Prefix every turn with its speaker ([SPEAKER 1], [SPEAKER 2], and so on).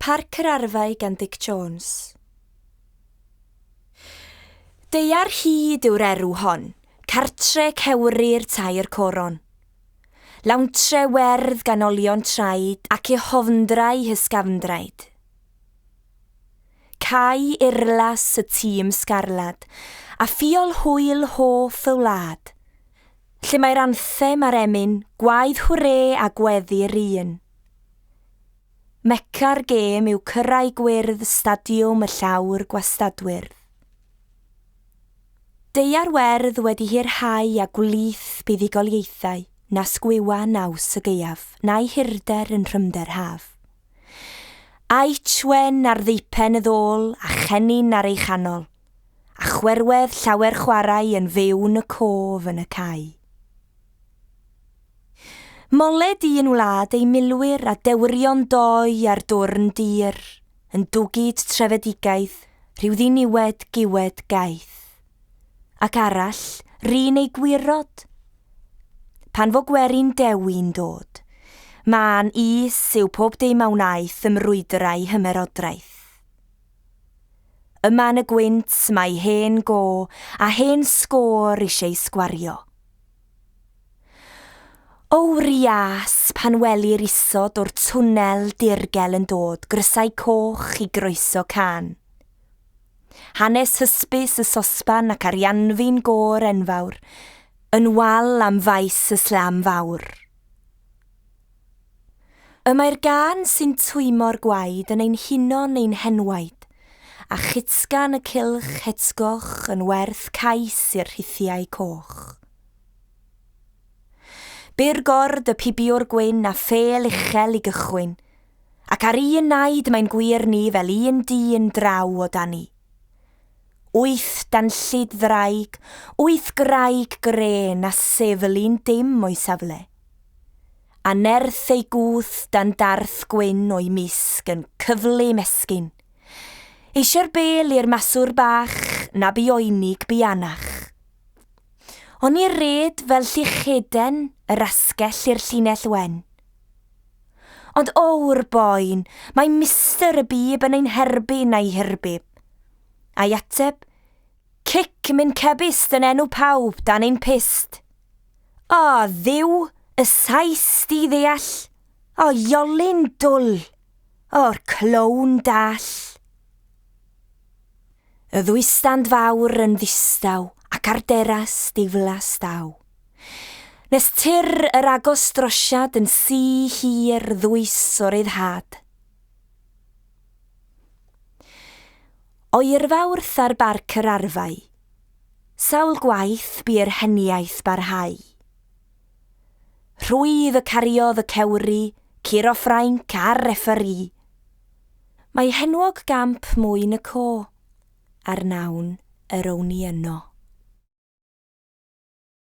[SPEAKER 1] Parc yr Arfau gan Dick Jones. Deiar hyd yw'r erw hon, cartre cewri'r tair coron. Lawntre werdd gan olion traed ac eu hofndrau hysgafndraid. Cai urlas y tîm sgarlad a ffiol hwyl hoff y wlad, lle mae'r anthem ar emyn gwaedd hwre a gweddi'r un. Meca'r gêm yw cyrau gwyrdd stadiwm y llawr gwastadwyr. Deiar werdd wedi hirhau a gwlith buddigoliaethau na sgwiwa naws y gaeaf na'i hirder yn rhymder haf. A'i twen ar ddeipen y ddôl a chenin ar ei chanol, a chwerwedd llawer chwarae yn fewn y cof yn y cae. Moled un wlad ei milwyr a dewrion doi ar dwrn dir, yn dwgyd trefedigaeth, rhyw ddiniwed giwed gaeth. Ac arall, rhin ei gwirod. Pan fo gwerin dewi'n dod, ma'n is yw pob dim awnaeth ymrwydrau hymerodraeth. Yma yn y gwynt mae hen go a hen sgôr eisiau sgwario. O rias pan welir isod o'r twnnel dirgel yn dod grysau coch i groeso can. Hanes hysbys y sosban ac arianfu'n gôr enfawr, yn wal am faes y slam fawr. Mae'r gan sy'n twymo'r gwaed yn ein hunon ein henwaid, a chytsgan y cylch hetsgoch yn werth cais i'r rhithiau coch. Byr gord y pibiwr gwyn a ffel uchel i gychwyn, ac ar un naid mae'n gwir ni fel un dyn draw o dani. 8 danllid ddraig, 8 graig gren a sefylu'n dim o'i safle. A nerth ei gwth dan darth gwyn o'i misg yn cyflu mesgyn. Eisiau'r bel i'r maswr bach na bioenig bianach. Ond i'r red fel llycheden yr asgell i'r llinell wen. Ond o'r boen, mae mister y bib yn ein herbyn a'i herbib. A'i ateb, cic mynd cebist yn enw pawb dan ein pist. O, ddiw, y sais di ddeall. O, iolyn dwl. O'r clown dall. Y ddwystand fawr yn ddistaw ac ar deras diflas daw. Nes tyr yr agos drosiad yn hir ddwys o ryddhad. O irfawrth ar barc yr arfau, sawl gwaith bu'r heniaeth barhau. Rhwydd y cariodd y cewri, Ciro Ffrainc a'r referi. Mae henwog gamp mwyn y co, ar nawn yr owni yno.